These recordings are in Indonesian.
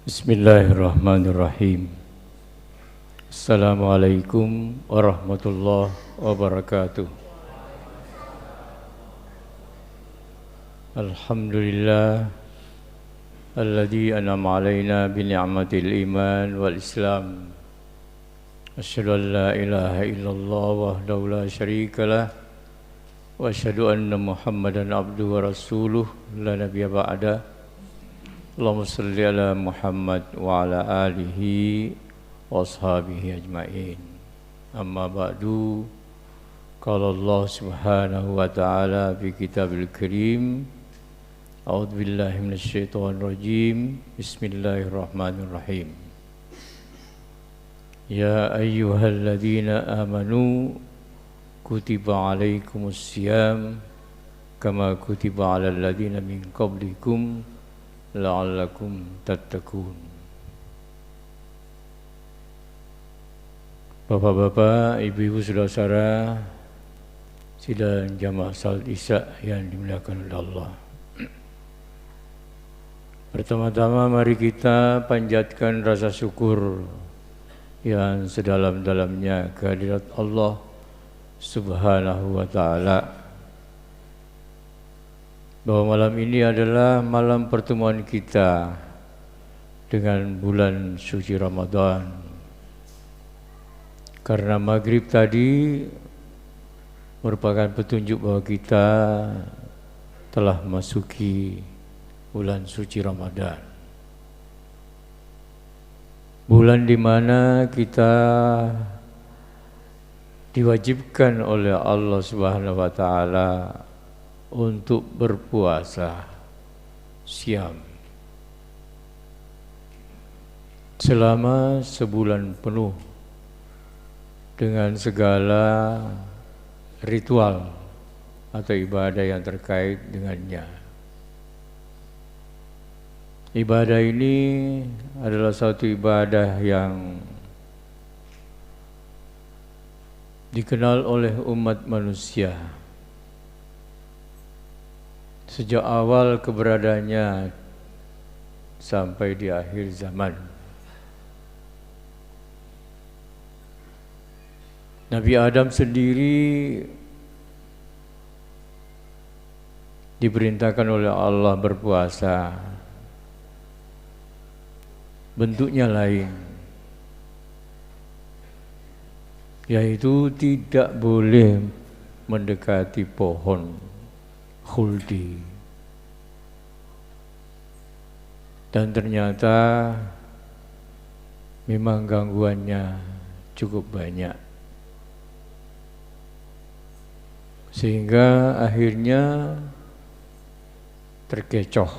Bismillahirrahmanirrahim. Assalamualaikum warahmatullahi wabarakatuh. Alhamdulillah alladzi an'ama alaina bi ni'matil iman wal islam. Asyhadu an la ilaha illallah wahdahu la syarikalah wa asyhadu anna Muhammadan abduhu wa rasuluh la nabiyya ba'da. Allahumma salli ala Muhammad wa ala alihi wa ashabihi ajma'in. Amma ba'du. Qala Allah subhanahu wa ta'ala fi kitabil karim. A'udzu billahi minasy syaithanir rajim. Bismillahirrahmanirrahim. Ya ayyuhalladzina amanu kutiba alaikumus syiyam kama kutiba alal ladzina min qablikum la'allakum tattaqun. Bapak-bapak, ibu-ibu, saudara-saudara sidang jamaah salat Isya yang dimuliakan oleh Allah. Pertama-tama mari kita panjatkan rasa syukur yang sedalam-dalamnya kehadirat Allah Subhanahu wa ta'ala, bahwa malam ini adalah malam pertemuan kita dengan bulan suci Ramadan. Karena maghrib tadi merupakan petunjuk bahwa kita telah masuki bulan suci Ramadan. Bulan di mana kita diwajibkan oleh Allah Subhanahu wa ta'ala untuk berpuasa syam selama sebulan penuh dengan segala ritual atau ibadah yang terkait dengannya. Ibadah ini adalah satu ibadah yang dikenal oleh umat manusia sejak awal keberadaannya sampai di akhir zaman. Nabi Adam sendiri diperintahkan oleh Allah berpuasa. Bentuknya lain, yaitu tidak boleh mendekati pohon khuldi. Dan ternyata memang gangguannya cukup banyak, sehingga akhirnya terkecoh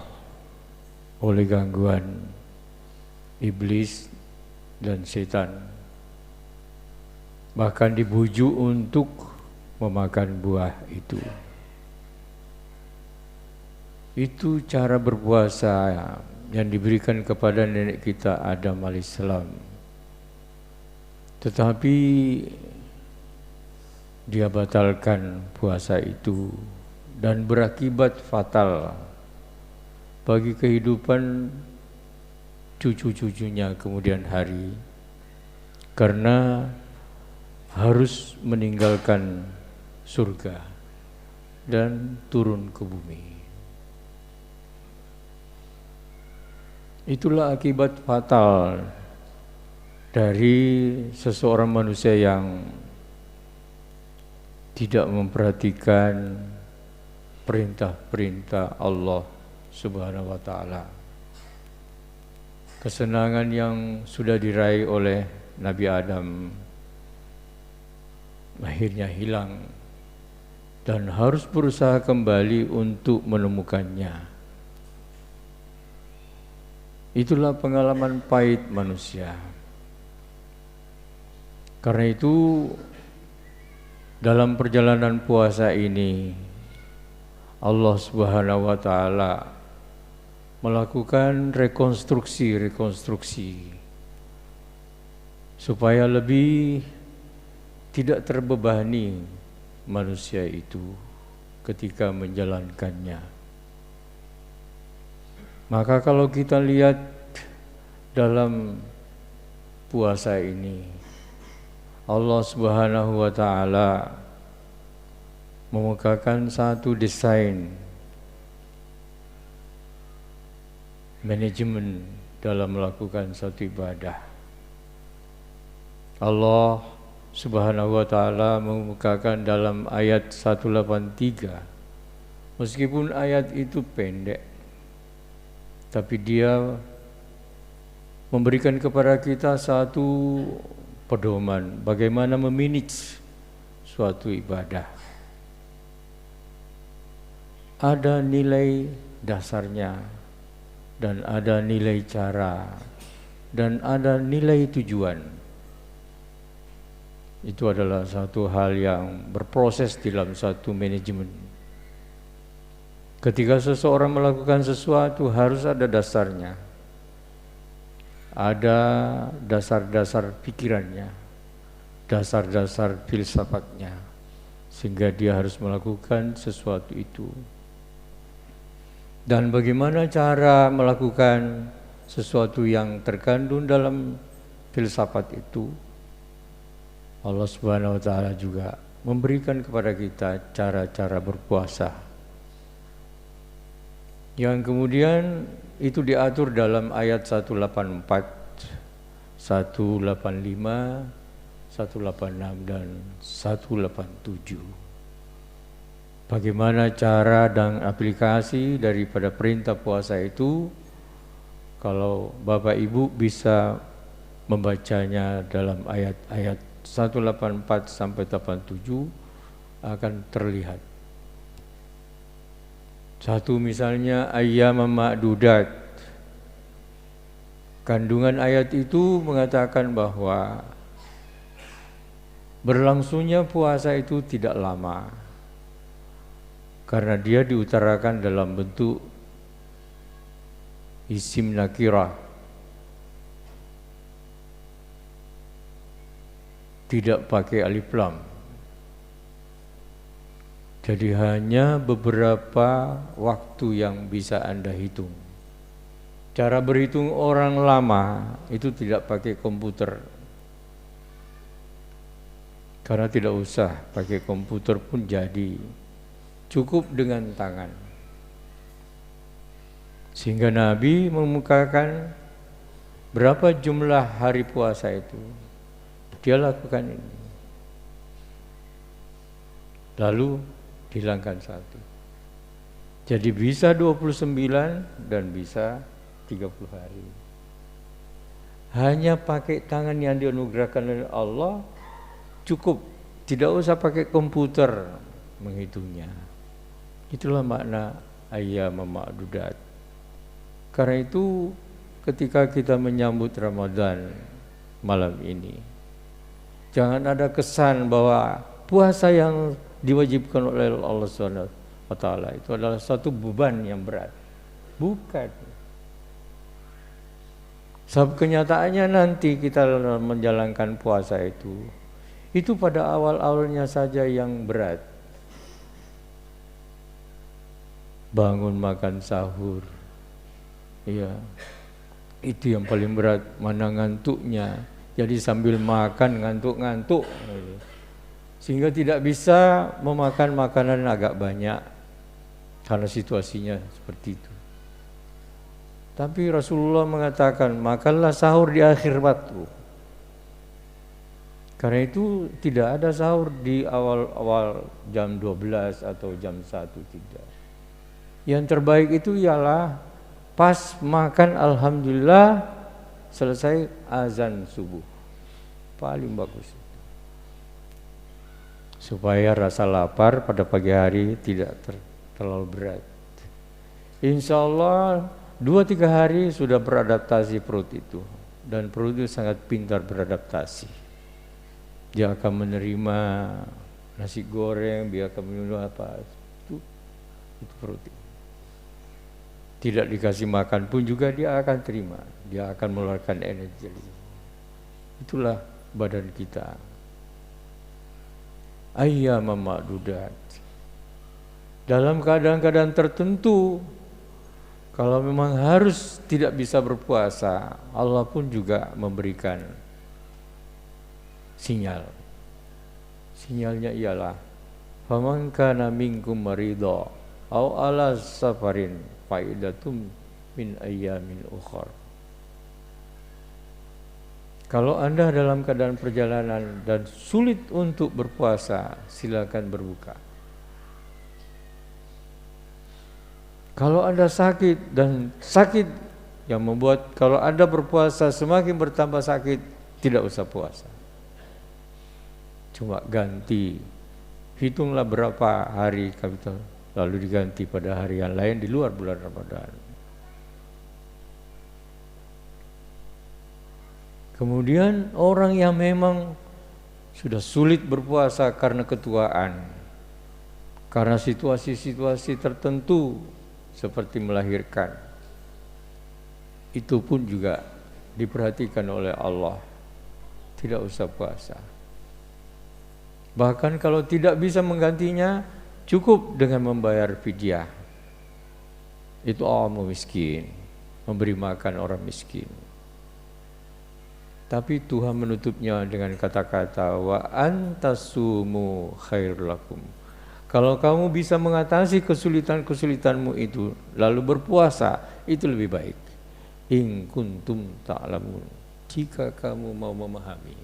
oleh gangguan iblis dan setan, bahkan dibujuk untuk memakan buah itu. Itu cara berpuasa yang diberikan kepada nenek kita Adam alaihissalam. Tetapi dia batalkan puasa itu dan berakibat fatal bagi kehidupan cucu-cucunya kemudian hari, karena harus meninggalkan surga dan turun ke bumi. Itulah akibat fatal dari seseorang manusia yang tidak memperhatikan perintah-perintah Allah Subhanahu wa ta'ala. Kesenangan yang sudah diraih oleh Nabi Adam akhirnya hilang dan harus berusaha kembali untuk menemukannya. Itulah pengalaman pahit manusia. Karena itu dalam perjalanan puasa ini Allah Subhanahu wa ta'ala melakukan rekonstruksi supaya lebih tidak terbebani manusia itu ketika menjalankannya. Maka kalau kita lihat dalam puasa ini Allah Subhanahu wa taala memukakan satu desain manajemen dalam melakukan satu ibadah. Allah Subhanahu wa taala mengemukakan dalam ayat 183. Meskipun ayat itu pendek, tapi dia memberikan kepada kita satu pedoman bagaimana memanage suatu ibadah. Ada nilai dasarnya dan ada nilai cara dan ada nilai tujuan. Itu adalah satu hal yang berproses dalam satu manajemen. Ketika seseorang melakukan sesuatu harus ada dasarnya. Ada dasar-dasar pikirannya, dasar-dasar filsafatnya, sehingga dia harus melakukan sesuatu itu. Dan bagaimana cara melakukan sesuatu yang terkandung dalam filsafat itu? Allah Subhanahu wa taala juga memberikan kepada kita cara-cara berpuasa yang kemudian itu diatur dalam ayat 184, 185, 186 dan 187. Bagaimana cara dan aplikasi daripada perintah puasa itu? Kalau Bapak Ibu bisa membacanya dalam ayat-ayat 184 sampai 87 akan terlihat. Satu misalnya ayyam ma'dudat. Kandungan ayat itu mengatakan bahwa berlangsungnya puasa itu tidak lama, karena dia diutarakan dalam bentuk isim nakirah, tidak pakai alif lam. Jadi hanya beberapa waktu yang bisa Anda hitung. Cara berhitung orang lama itu tidak pakai komputer. Karena tidak usah pakai komputer pun jadi. Cukup dengan tangan. Sehingga Nabi memukakan berapa jumlah hari puasa itu. Dia lakukan ini. Lalu hilangkan satu. Jadi bisa 29 dan bisa 30 hari. Hanya pakai tangan yang dianugerahkan oleh Allah cukup. Tidak usah pakai komputer menghitungnya. Itulah makna ayyam ma'dudat. Karena itu ketika kita menyambut Ramadan malam ini, jangan ada kesan bahwa puasa yang diwajibkan oleh Allah Subhanahu wa taala itu adalah satu beban yang berat. Bukan. Sebab kenyataannya nanti kita menjalankan puasa itu pada awal-awalnya saja yang berat. Bangun makan sahur. Iya. Itu yang paling berat, mana ngantuknya. Jadi sambil makan ngantuk-ngantuk. Sehingga tidak bisa memakan makanan agak banyak karena situasinya seperti itu. Tapi Rasulullah mengatakan makanlah sahur di akhir waktu. Karena itu tidak ada sahur di awal-awal jam 12 atau jam 1, tidak. Yang terbaik itu ialah pas makan alhamdulillah selesai azan subuh. Paling bagus. Supaya rasa lapar pada pagi hari tidak terlalu berat. Insya Allah 2-3 hari sudah beradaptasi perut itu. Dan perut itu sangat pintar beradaptasi. Dia akan menerima nasi goreng, dia akan menerima apa. Itu perut itu. Tidak dikasih makan pun juga dia akan terima. Dia akan mengeluarkan energi. Itulah badan kita. Ayyam ma'dudat. Dalam keadaan-keadaan tertentu, Kalau memang harus tidak bisa berpuasa, Allah pun juga memberikan sinyal. Sinyalnya ialah faman kana minkum maridha aw ala safarin faidatum min ayyamin ukhra. Kalau Anda dalam keadaan perjalanan dan sulit untuk berpuasa, silakan berbuka. Kalau Anda sakit dan sakit yang membuat kalau Anda berpuasa semakin bertambah sakit, tidak usah puasa. Cuma ganti, hitunglah berapa hari kita lalu diganti pada hari yang lain di luar bulan Ramadan. Kemudian orang yang memang sudah sulit berpuasa karena ketuaan, karena situasi-situasi tertentu seperti melahirkan, itu pun juga diperhatikan oleh Allah, tidak usah puasa. Bahkan kalau tidak bisa menggantinya, cukup dengan membayar fidyah. Itu orang miskin, memberi makan orang miskin. Tapi Tuhan menutupnya dengan kata-kata wa antasumu khairul lakum. Kalau kamu bisa mengatasi kesulitan-kesulitanmu itu lalu berpuasa, itu lebih baik. In kuntum ta'lamun. Jika kamu mau memahami.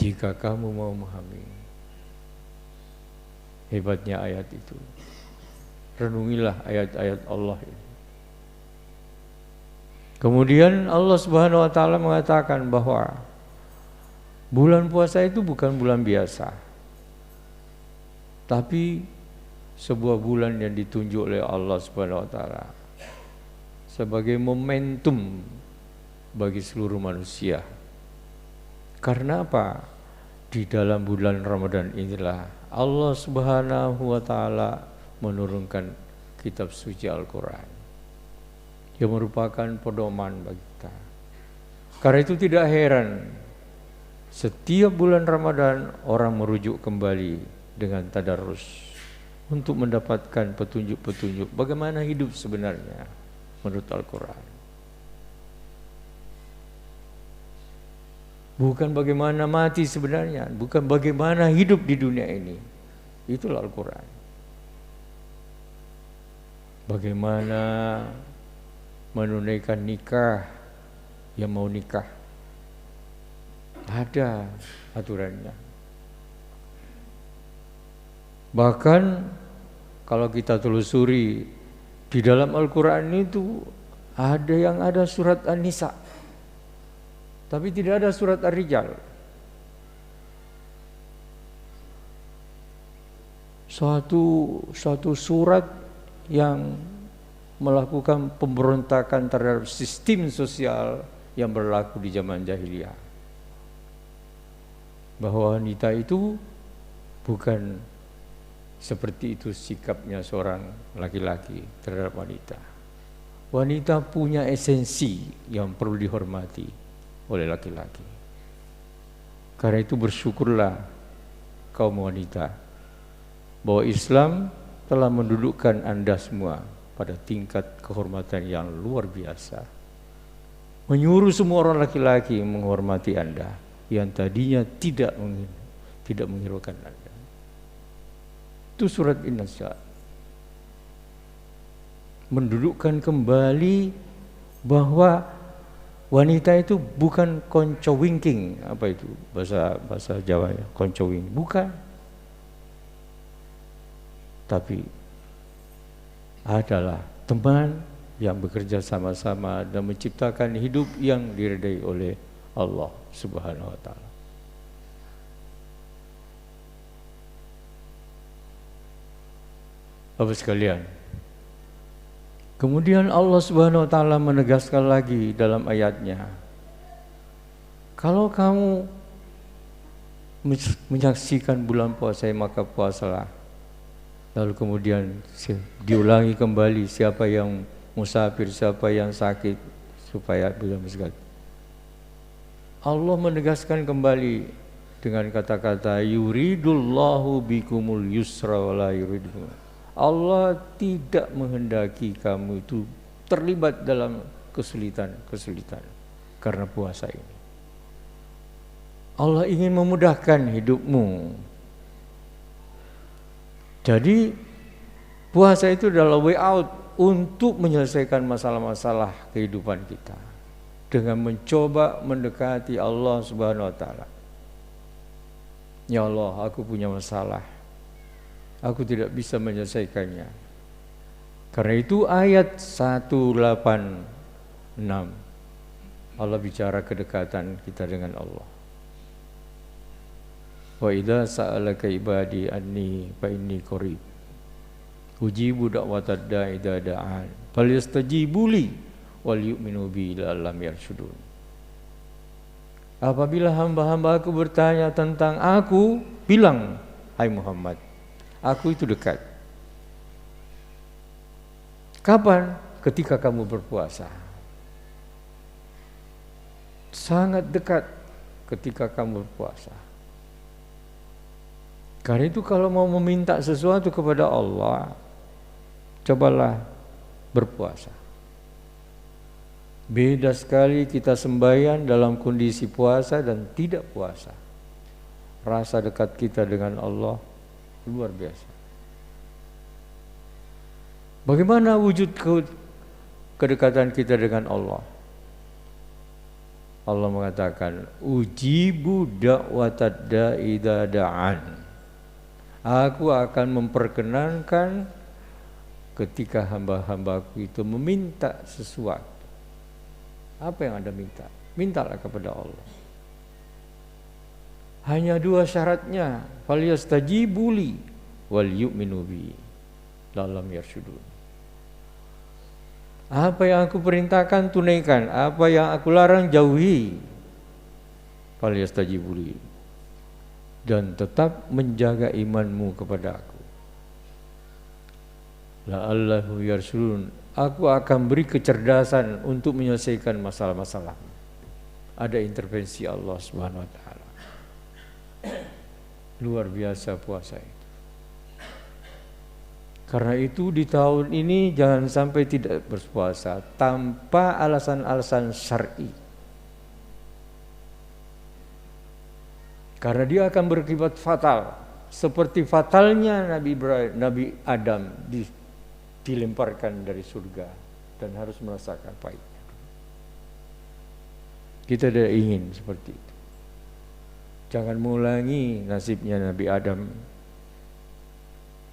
Jika kamu mau memahami. Hebatnya ayat itu. Renungilah ayat-ayat Allah ini. Kemudian Allah Subhanahu wa taala mengatakan bahwa bulan puasa itu bukan bulan biasa. Tapi sebuah bulan yang ditunjuk oleh Allah Subhanahu wa taala sebagai momentum bagi seluruh manusia. Karena apa? Di dalam bulan Ramadan inilah Allah Subhanahu wa taala menurunkan kitab suci Al-Qur'an yang merupakan pedoman bagi kita. Karena itu tidak heran setiap bulan Ramadan orang merujuk kembali dengan tadarus untuk mendapatkan petunjuk-petunjuk bagaimana hidup sebenarnya menurut Al-Quran. Bukan bagaimana mati sebenarnya, bukan bagaimana hidup di dunia ini. Itulah Al-Quran. Bagaimana menunaikan nikah yang mau nikah. Ada aturannya. Bahkan kalau kita telusuri di dalam Al-Quran itu ada surat An-Nisa, tapi tidak ada surat Ar-Rijal. Suatu surat yang melakukan pemberontakan terhadap sistem sosial yang berlaku di zaman jahiliyah. Bahwa wanita itu bukan seperti itu sikapnya seorang laki-laki terhadap wanita. Wanita punya esensi yang perlu dihormati oleh laki-laki. Karena itu bersyukurlah kaum wanita bahwa Islam telah mendudukkan Anda semua pada tingkat kehormatan yang luar biasa. Menyuruh semua orang laki-laki menghormati Anda yang tadinya tidak menghiraukan Anda. Itu surat An-Nisa mendudukkan kembali bahwa wanita itu bukan konco wingking, apa itu bahasa Jawa ya, konco wingking, bukan. Tapi adalah teman yang bekerja sama-sama dan menciptakan hidup yang diridai oleh Allah Subhanahu wa taala. Bapak sekalian, kemudian Allah Subhanahu wa taala menegaskan lagi dalam ayatnya, kalau kamu menyaksikan bulan puasa maka puasalah. Lalu kemudian diulangi kembali siapa yang musafir, siapa yang sakit supaya bisa berzakat. Allah menegaskan kembali dengan kata-kata yuridullahu bikumul yusra wa la yuridu. Allah tidak menghendaki kamu itu terlibat dalam kesulitan karena puasa ini. Allah ingin memudahkan hidupmu. Jadi puasa itu adalah way out untuk menyelesaikan masalah-masalah kehidupan kita dengan mencoba mendekati Allah Subhanahu wa taala. Ya Allah, aku punya masalah. Aku tidak bisa menyelesaikannya. Karena itu ayat 186 Allah bicara kedekatan kita dengan Allah. Wa idza sa'alaka ibadi anni fa inni qarib. Ujibu da'watad da'i idza da'an. Falyastajibu li wal yu'minu bi la'allam yarshudun. Apabila hamba-hamba aku bertanya tentang aku, bilang, hai Muhammad, aku itu dekat. Kapan? Ketika kamu berpuasa. Sangat dekat ketika kamu berpuasa. Karena itu kalau mau meminta sesuatu kepada Allah, cobalah berpuasa. Beda sekali kita sembahyang dalam kondisi puasa dan tidak puasa. Rasa dekat kita dengan Allah luar biasa. Bagaimana wujud kedekatan kita dengan Allah? Allah mengatakan, ujibu da'watad da'i idza da'an. Aku akan memperkenankan ketika hamba-hambaku itu meminta sesuatu. Apa yang Anda minta? Mintalah kepada Allah. Hanya dua syaratnya, falyastajibu li wal yu'minu bi la'allam yarshudun. Apa yang aku perintahkan tunaikan, apa yang aku larang jauhi. Falyastajibu li, dan tetap menjaga imanmu kepada aku. La'allahu yarshudun, aku akan beri kecerdasan untuk menyelesaikan masalah-masalah. Ada intervensi Allah Subhanahu wa taala. Luar biasa puasa itu. Karena itu di tahun ini jangan sampai tidak berpuasa tanpa alasan-alasan syar'i. Karena dia akan berakibat fatal, seperti fatalnya Nabi Adam dilemparkan dari surga dan harus merasakan pahitnya. Kita tidak ingin seperti itu. Jangan mengulangi nasibnya Nabi Adam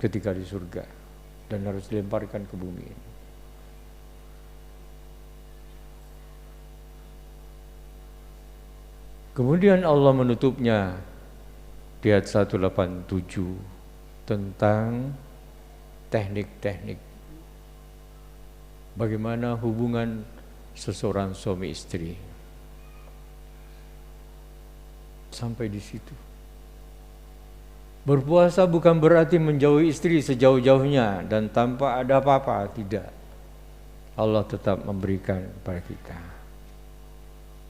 ketika di surga dan harus dilemparkan ke bumi ini. Kemudian Allah menutupnya di ayat 187 tentang teknik-teknik bagaimana hubungan seseorang suami istri. Sampai di situ. Berpuasa bukan berarti menjauhi istri sejauh-jauhnya dan tanpa ada apa-apa, tidak. Allah tetap memberikan pada kita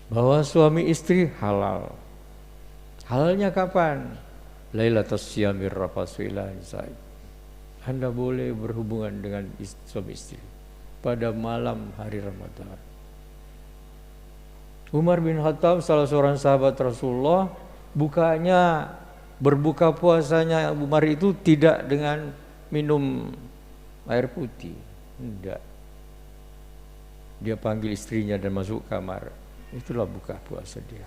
bahwa suami istri halal. Halalnya kapan? Lailatul Siyamir rafasu ila nisa'i. Anda boleh berhubungan dengan suami istri pada malam hari Ramadan. Umar bin Khattab, salah seorang sahabat Rasulullah, berbuka puasanya Umar itu tidak dengan minum air putih, tidak. Dia panggil istrinya dan masuk kamar. Itulah buka puasa dia.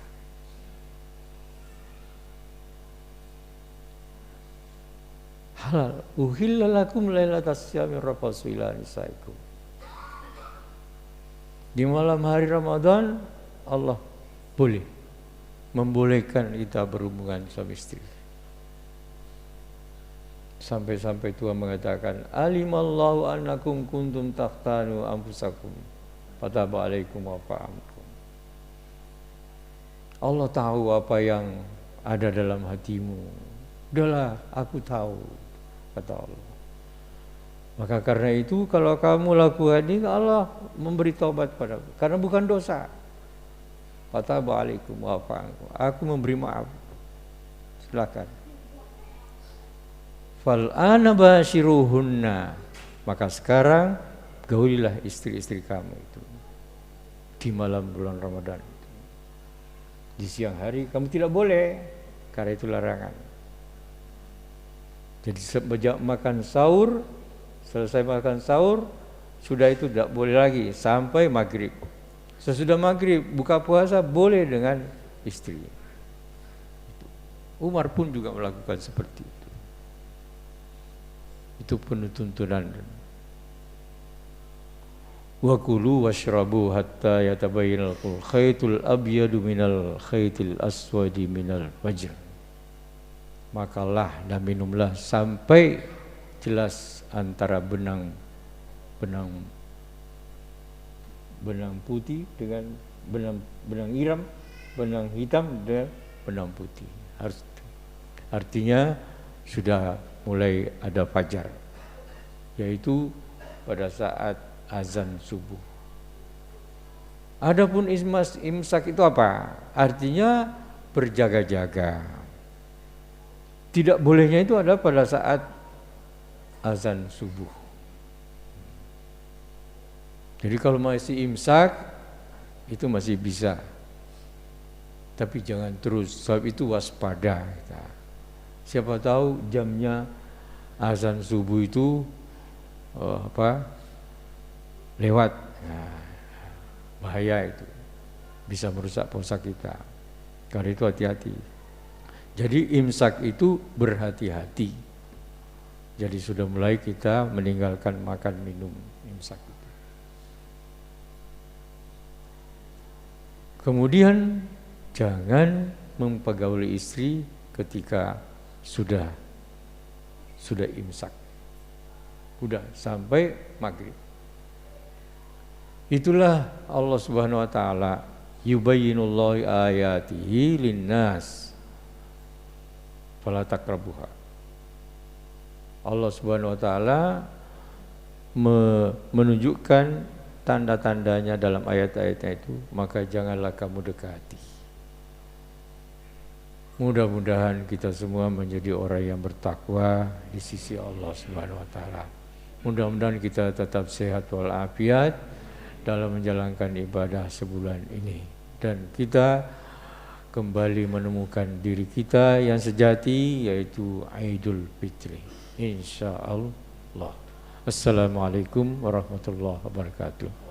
Halal. Uhilla lakum lailatas siyami rafasu ila nisaikum. Di malam hari Ramadan Allah boleh membolehkan kita berhubungan suami istri. Sampai-sampai Tuhan mengatakan, alimallahu annakum kuntum takhtanu anfusakum fataba alaikum wa fa'amkum. Allah tahu apa yang ada dalam hatimu. Udahlah, aku tahu, kata Allah. Maka karena itu kalau kamu lakukan ini, Allah memberi taubat padamu karena bukan dosa. Fataba alaikum wa fa'amkum. Aku memberi maaf. Silakan. Fal ana bashiruhunna, maka sekarang gaulilah istri-istri kamu itu di malam bulan Ramadan itu. Di siang hari kamu tidak boleh, karena itu larangan. Jadi sejak makan sahur, selesai makan sahur, sudah itu tidak boleh lagi sampai maghrib. Sesudah maghrib buka puasa boleh dengan istri. Umar pun juga melakukan seperti itu. Itu penuh tuntunan. Wa kulu washrabu hatta yatabayyana al-khaytul abyadu minal khaytil aswadi minal fajr. Makalah dan minumlah sampai jelas antara benang putih dengan benang iram, benang hitam dengan benang putih. Artinya sudah mulai ada fajar, yaitu pada saat azan subuh. Adapun imsak itu apa? Artinya berjaga-jaga. Tidak bolehnya itu adalah pada saat azan subuh. Jadi kalau masih imsak itu masih bisa, tapi jangan terus, sebab itu waspada kita. Siapa tahu jamnya azan subuh itu lewat, nah, bahaya itu, bisa merusak puasa kita. Karena itu hati-hati. Jadi imsak itu berhati-hati. Jadi sudah mulai kita meninggalkan makan minum imsak itu. Kemudian jangan mempergauli istri ketika sudah imsak. Udah sampai maghrib. Itulah Allah Subhanahu wa taala yubayyinullahu ayatihi linnas fala taqrabuha. Allah Subhanahu wa taala menunjukkan tanda-tandanya dalam ayat-ayatnya itu, maka janganlah kamu dekati. Mudah-mudahan kita semua menjadi orang yang bertakwa di sisi Allah Subhanahu wa taala. Mudah-mudahan kita tetap sehat walafiat dalam menjalankan ibadah sebulan ini, dan kita kembali menemukan diri kita yang sejati, yaitu Idul Fitri, insyaallah. Assalamualaikum warahmatullahi wabarakatuh.